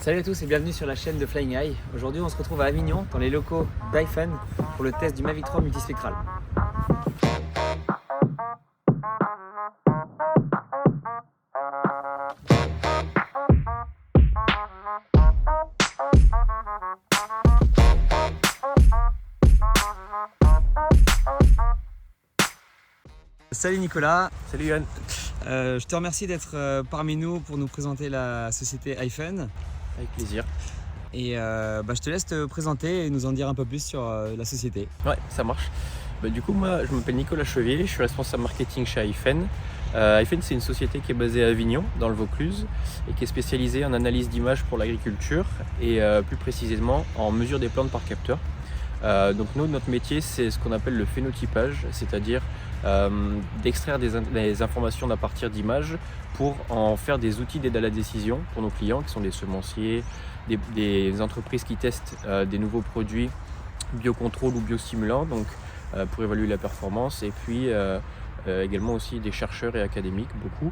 Salut à tous et bienvenue sur la chaîne de Flying Eye. Aujourd'hui on se retrouve à Avignon dans les locaux d'Hyphen pour le test du Mavic 3 multispectral. Salut Nicolas. Salut Yann. Je te remercie d'être parmi nous pour nous présenter la société Hyphen. Avec plaisir. Et je te laisse te présenter et nous en dire un peu plus sur la société. Ouais, ça marche. Du coup, moi, je m'appelle Nicolas Chevier, je suis responsable marketing chez Hyphen. Hyphen, c'est une société qui est basée à Avignon, dans le Vaucluse, et qui est spécialisée en analyse d'images pour l'agriculture et plus précisément en mesure des plantes par capteur. Donc nous, notre métier, c'est ce qu'on appelle le phénotypage, c'est-à-dire d'extraire des informations à partir d'images pour en faire des outils d'aide à la décision pour nos clients, qui sont des semenciers, des entreprises qui testent des nouveaux produits biocontrôle ou biostimulants, donc pour évaluer la performance, et puis également aussi des chercheurs et académiques, beaucoup.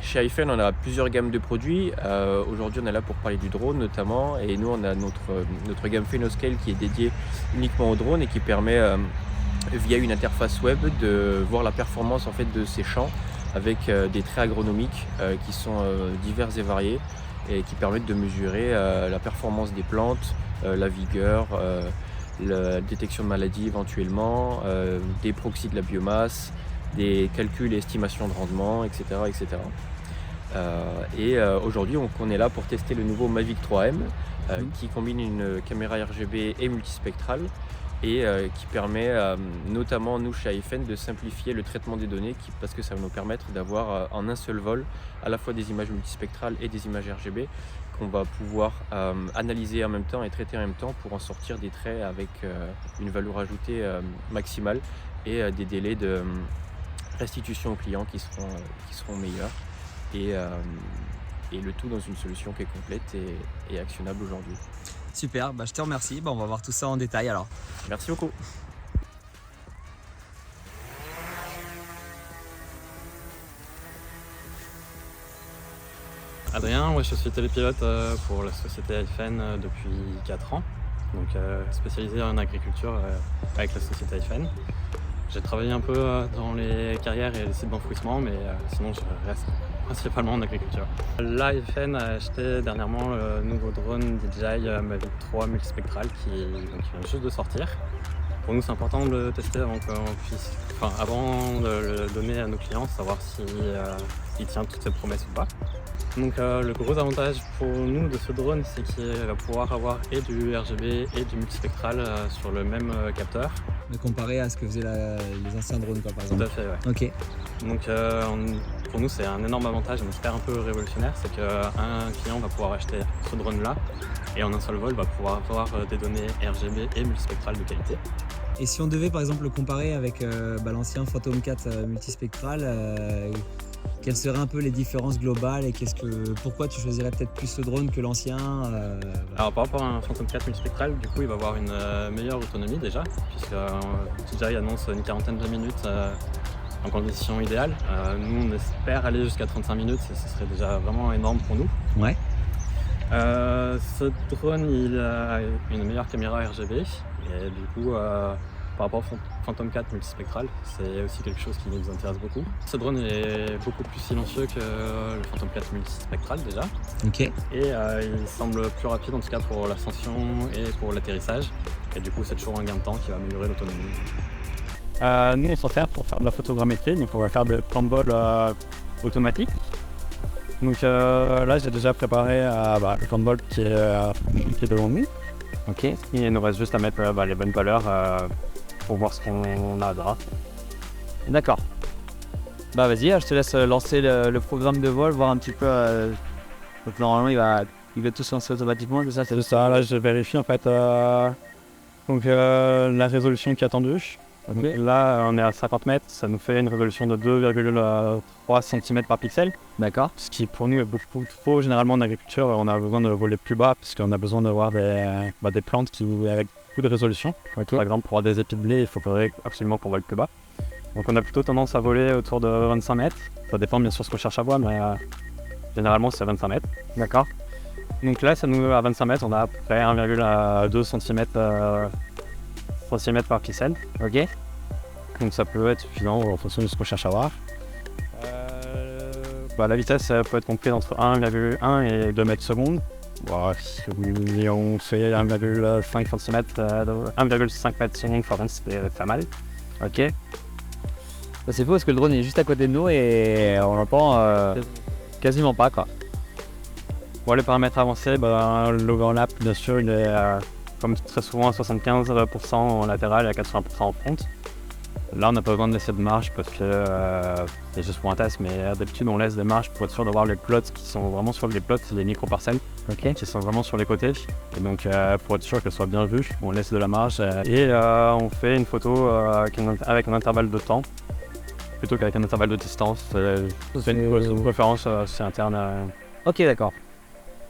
Chez Hyphen, on a plusieurs gammes de produits. Aujourd'hui, on est là pour parler du drone notamment, et nous, on a notre gamme Phenoscale qui est dédiée uniquement au drone et qui permet, via une interface web, de voir la performance en fait de ces champs avec des traits agronomiques qui sont divers et variés et qui permettent de mesurer la performance des plantes, la vigueur, la détection de maladies éventuellement, des proxys de la biomasse, des calculs et estimations de rendement, etc. Aujourd'hui, on est là pour tester le nouveau Mavic 3M qui combine une caméra RGB et multispectrale et qui permet notamment, nous chez Hyphen, de simplifier le traitement des données parce que ça va nous permettre d'avoir en un seul vol à la fois des images multispectrales et des images RGB qu'on va pouvoir analyser en même temps et traiter en même temps pour en sortir des traits avec une valeur ajoutée maximale et des délais de restitution aux clients qui seront meilleurs et le tout dans une solution qui est complète et actionnable aujourd'hui. Super, je te remercie. On va voir tout ça en détail alors. Merci beaucoup. Adrien, moi je suis télépilote pour la société Hyphen depuis 4 ans, donc spécialisé en agriculture avec la société Hyphen. J'ai travaillé un peu dans les carrières et les sites d'enfouissement, mais sinon je reste principalement en agriculture. Là, Hyphen a acheté dernièrement le nouveau drone DJI Mavic 3 multispectral qui vient juste de sortir. Pour nous, c'est important de le tester avant de le donner à nos clients, savoir s'il tient toutes ses promesses ou pas. Donc le gros avantage pour nous de ce drone, c'est qu'il va pouvoir avoir et du RGB et du multispectral sur le même capteur. Mais comparé à ce que faisaient les anciens drones, par exemple. Tout à fait, ouais. Ok. Donc pour nous, c'est un énorme avantage, on espère un peu révolutionnaire, c'est qu'un client va pouvoir acheter ce drone-là et en un seul vol va pouvoir avoir des données RGB et multispectrales de qualité. Et si on devait par exemple le comparer avec l'ancien Phantom 4 multispectral, quelles seraient un peu les différences globales et pourquoi tu choisirais peut-être plus ce drone que l'ancien Alors par rapport à un Phantom 4 multispectral, du coup il va avoir une meilleure autonomie déjà, puisque DJI annonce une quarantaine de minutes en conditions idéales. Nous on espère aller jusqu'à 35 minutes, ce serait déjà vraiment énorme pour nous. Ouais. Ce drone il a une meilleure caméra RGB et du coup par rapport au Phantom 4 multispectral, c'est aussi quelque chose qui nous intéresse beaucoup. Ce drone est beaucoup plus silencieux que le Phantom 4 multispectral déjà. Ok. Et il semble plus rapide en tout cas pour l'ascension et pour l'atterrissage. Et du coup c'est toujours un gain de temps qui va améliorer l'autonomie. Nous on s'en sert pour faire de la photogrammétrie, donc on va faire des plans de vol automatiques. Donc là j'ai déjà préparé le plan de vol qui est devant nous. Ok. Il nous reste juste à mettre les bonnes valeurs pour voir ce qu'on a à droite. D'accord. Vas-y, je te laisse lancer le programme de vol, voir un petit peu. Donc normalement il va tout se lancer automatiquement, c'est ça? C'est ça, là je vérifie en fait la résolution qui est attendue. Okay. Donc, là on est à 50 mètres, ça nous fait une résolution de 2,3 cm par pixel. D'accord. Ce qui pour nous est beaucoup trop. Généralement en agriculture on a besoin de voler plus bas puisqu'on a besoin d'avoir des plantes avec beaucoup de résolution. Okay. Par exemple pour avoir des épis de blé il faudrait absolument qu'on vole plus bas. Donc on a plutôt tendance à voler autour de 25 mètres. Ça dépend bien sûr ce qu'on cherche à voir, mais Généralement, c'est à 25 mètres. D'accord. Donc là, ça nous, à 25 mètres, on a à peu près 1,2 cm par pixel. Ok. Donc ça peut être suffisant en fonction de ce qu'on cherche à voir. La vitesse peut être comprise entre 1,1 et 2 mètres secondes. Si on fait 1,5 cm, 1,5 mètres secondes, c'est pas mal. Ok. C'est fou parce que le drone est juste à côté de nous et on l'entend quasiment pas quoi. Les paramètres avancés, l'overlap bien sûr il est comme très souvent à 75% en latéral et à 80% en front. Là on n'a pas besoin de laisser de marge parce que c'est juste pour un test, mais d'habitude on laisse des marges pour être sûr d'avoir les plots qui sont vraiment sur les plots, c'est des micro-parcelles qui sont vraiment sur les côtés. Et donc pour être sûr qu'elles soient bien vues, on laisse de la marge et on fait une photo avec un intervalle de temps plutôt qu'avec un intervalle de distance. C'est une préférence, c'est interne. Ok, d'accord.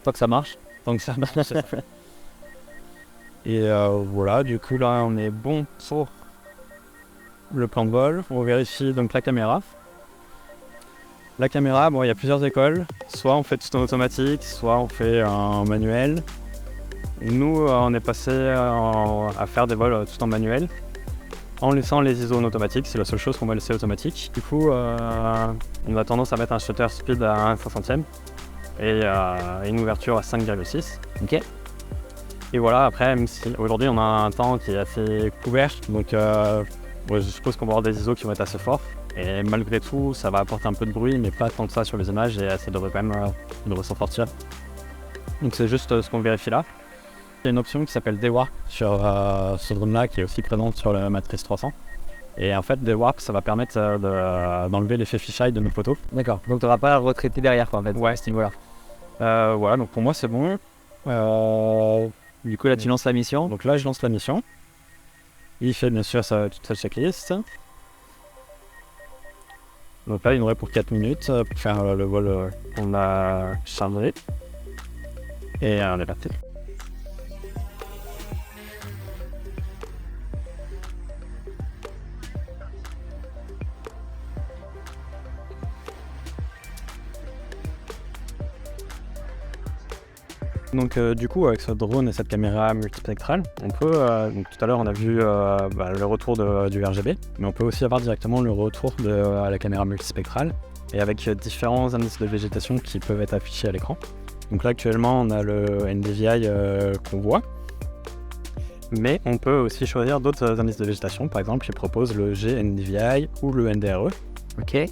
Tant que ça marche. Donc ça marche. Et voilà, du coup là on est bon pour le plan de vol. On vérifie donc la caméra. La caméra, il y a plusieurs écoles. Soit on fait tout en automatique, soit on fait en manuel. Nous, on est passé à faire des vols tout en manuel, en laissant les ISO en automatique. C'est la seule chose qu'on va laisser automatique. Du coup, on a tendance à mettre un shutter speed à 1/500e et une ouverture à 5,6. Ok. Et voilà, après, même si aujourd'hui on a un temps qui est assez couvert, donc je suppose qu'on va avoir des ISO qui vont être assez forts. Et malgré tout, ça va apporter un peu de bruit, mais pas tant que ça sur les images, et ça devrait quand même s'en sortir. Donc c'est juste ce qu'on vérifie là. Il y a une option qui s'appelle Dewarp sur ce drone-là, qui est aussi présente sur la Matrice 300. Et en fait, Dewarp, ça va permettre d'enlever l'effet fisheye de nos photos. D'accord, donc tu n'auras pas à retraiter derrière quoi en fait. Ouais, à ce niveau-là. Voilà, donc pour moi c'est bon. Du coup là tu lances la mission. Donc là je lance la mission. Il fait bien sûr toute sa checklist. Donc là il nous reste pour 4 minutes pour faire le vol qu'on a chargé. Et on est parti. Donc du coup avec ce drone et cette caméra multispectrale, on peut, donc tout à l'heure on a vu le retour du RGB, mais on peut aussi avoir directement le retour à la caméra multispectrale et avec différents indices de végétation qui peuvent être affichés à l'écran. Donc là actuellement on a le NDVI qu'on voit, mais on peut aussi choisir d'autres indices de végétation, par exemple je propose le GNDVI ou le NDRE. Ok.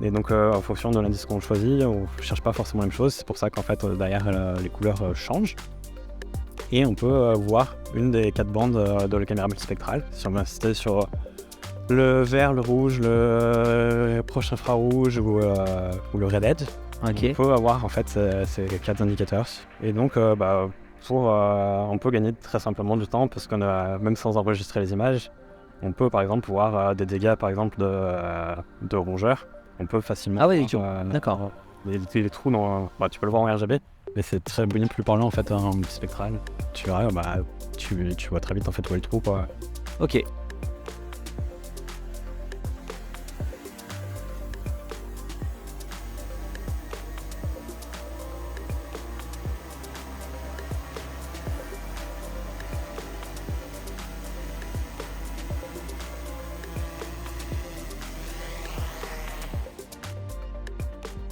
Et donc en fonction de l'indice qu'on choisit, on ne cherche pas forcément la même chose, c'est pour ça qu'en fait derrière les couleurs changent. Et on peut voir une des 4 bandes de la caméra multispectrale. Si on veut insister sur le vert, le rouge, le proche infrarouge ou le red edge, on peut avoir en fait ces 4 indicateurs. Et donc on peut gagner très simplement du temps parce qu'on a, même sans enregistrer les images, on peut par exemple voir des dégâts par exemple de rongeurs. On peut facilement. Ah oui, d'accord. Les trous dans. Tu peux le voir en RGB, mais c'est très bien plus parlant en fait en multispectral. Tu verras, tu vois très vite en fait où est le trou quoi. Ok.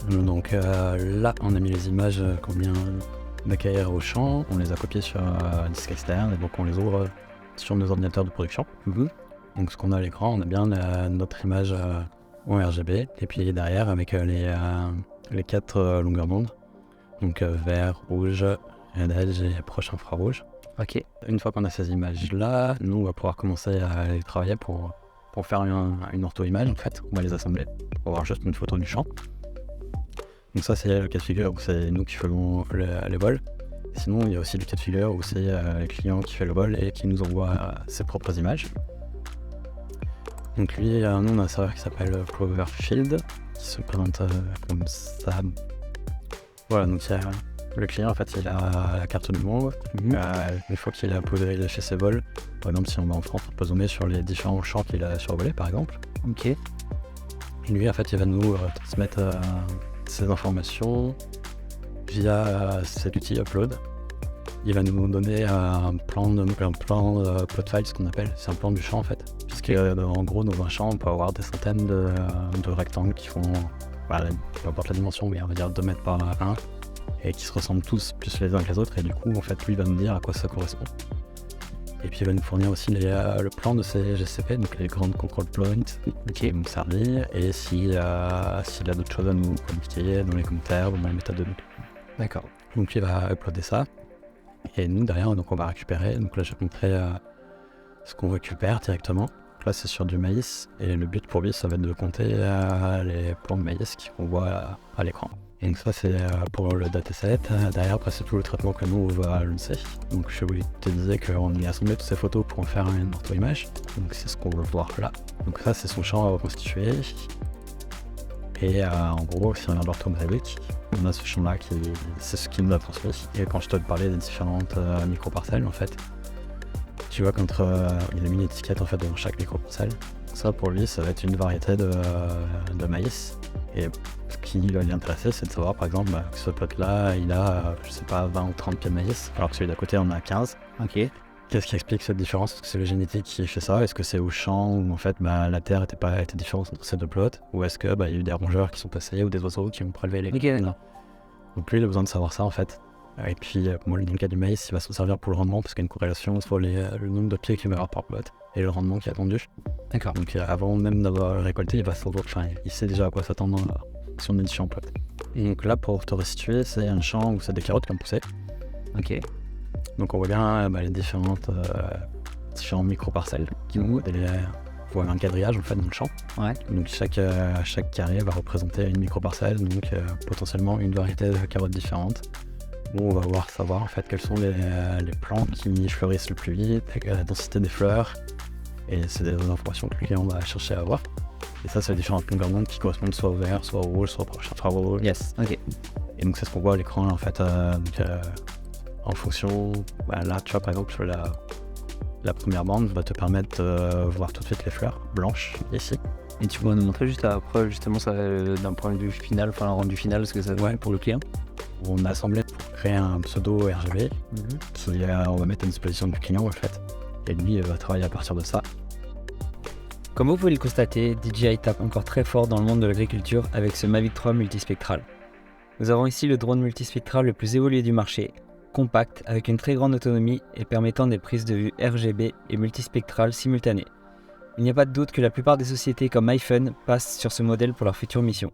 Donc là, on a mis les images qu'on vient d'acquérir au champ, on les a copiées sur un disque externe et donc on les ouvre sur nos ordinateurs de production. Donc ce qu'on a à l'écran, on a bien notre image en RGB et puis derrière avec les 4 longueurs d'onde, donc vert, rouge, red edge et proche infrarouge. Ok. Une fois qu'on a ces images-là, nous on va pouvoir commencer à les travailler pour faire une ortho-image en fait. On va les assembler pour avoir juste une photo du champ. Donc ça c'est le cas de figure où c'est nous qui faisons les vols. Sinon il y a aussi le cas de figure où c'est le client qui fait le vol et qui nous envoie ses propres images. Donc lui, nous on a un serveur qui s'appelle Cloverfield qui se présente comme ça. Voilà, donc le client en fait il a la carte du monde. Une fois qu'il a posé chez ses vols, par exemple si on va en France, on peut zoomer sur les différents champs qu'il a survolés par exemple. Ok. Et lui en fait il va nous transmettre ces informations via cet outil Upload. Il va nous donner un plan plot file, ce qu'on appelle. C'est un plan du champ en fait. Puisque en gros, dans un champ, on peut avoir des centaines de rectangles qui font, peu importe la dimension, mais on va dire 2 mètres par 1, et qui se ressemblent tous plus les uns que les autres. Et du coup, en fait, lui va nous dire à quoi ça correspond. Et puis il va nous fournir aussi le plan de ces GCP, donc les grandes control points qui vont nous servir, et s'il a d'autres choses à nous communiquer dans les commentaires ou dans les méthodes de nous. D'accord. Donc il va uploader ça. Et nous derrière, donc on va récupérer. Donc là je vais montrer ce qu'on récupère directement. Donc là c'est sur du maïs, et le but pour lui ça va être de compter les plants de maïs qu'on voit à l'écran. Et donc ça c'est pour le dataset. Derrière après c'est tout le traitement que nous on va lancer. Donc je te disais qu'on a assemblé toutes ces photos pour en faire une ortho-image. Donc c'est ce qu'on veut voir là. Donc ça c'est son champ à reconstituer. Et en gros si on regarde l'orthomosaïque, on a ce champ là c'est ce qui nous a transmis. Et quand je te parlais des différentes micro-parcelles en fait, tu vois qu'entre il a mis une étiquette en fait dans chaque micro-parcelle. Ça pour lui ça va être une variété de maïs. Et ce qui va l'intéresser, c'est de savoir par exemple que ce plot là il a, je sais pas, 20 ou 30 pieds de maïs, alors que celui d'à côté en a 15. Ok. Qu'est-ce qui explique cette différence? Est-ce que c'est le génétique qui fait ça? Est-ce que c'est au champ où en fait la terre était différente entre ces deux plots? Ou est-ce que il y a eu des rongeurs qui sont passés ou des oiseaux qui ont prélevé les... Ok, d'accord. Donc lui il a besoin de savoir ça en fait. Et puis moi dans le cas du maïs il va s'en servir pour le rendement parce qu'il y a une corrélation entre le nombre de pieds qu'il va avoir par plot et le rendement qui est attendu. D'accord. Donc avant même d'avoir récolté, il va savoir, il sait déjà à quoi s'attendre si on est différents plots. Donc là pour te restituer, c'est un champ où c'est des carottes qui ont poussé. Ok. Donc on voit bien les différents micro-parcelles qui vont voir un quadrillage en fait dans le champ. Ouais. Donc chaque carré va représenter une micro-parcelle, donc potentiellement une variété de carottes différentes. Bon, on va savoir en fait quels sont les plantes qui fleurissent le plus vite, la densité des fleurs, et c'est des informations que le client va chercher à avoir. Et ça, c'est les différentes longueurs d'onde qui correspondent soit au vert, soit au rouge, soit aux prochains travaux. Yes, ok. Et donc c'est ce qu'on voit à l'écran en fait, en fonction, là tu vois par exemple sur la première bande va te permettre de voir tout de suite les fleurs blanches ici. Et tu pourrais nous montrer juste après justement ça d'un point de vue final, enfin le rendu final, ce que ça fait pour le client. On a assemblé pour créer un pseudo RGB on va mettre à disposition du client en fait. Et lui il va travailler à partir de ça. Comme vous pouvez le constater, DJI tape encore très fort dans le monde de l'agriculture avec ce Mavic 3 multispectral. Nous avons ici le drone multispectral le plus évolué du marché, compact avec une très grande autonomie et permettant des prises de vue RGB et multispectrales simultanées. Il n'y a pas de doute que la plupart des sociétés comme iPhone passent sur ce modèle pour leurs futures missions.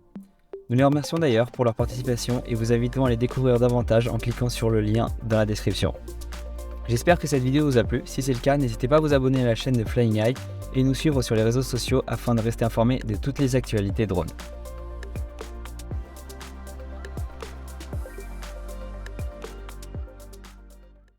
Nous les remercions d'ailleurs pour leur participation et vous invitons à les découvrir davantage en cliquant sur le lien dans la description. J'espère que cette vidéo vous a plu, si c'est le cas n'hésitez pas à vous abonner à la chaîne de Flying Eye et nous suivre sur les réseaux sociaux afin de rester informé de toutes les actualités drones.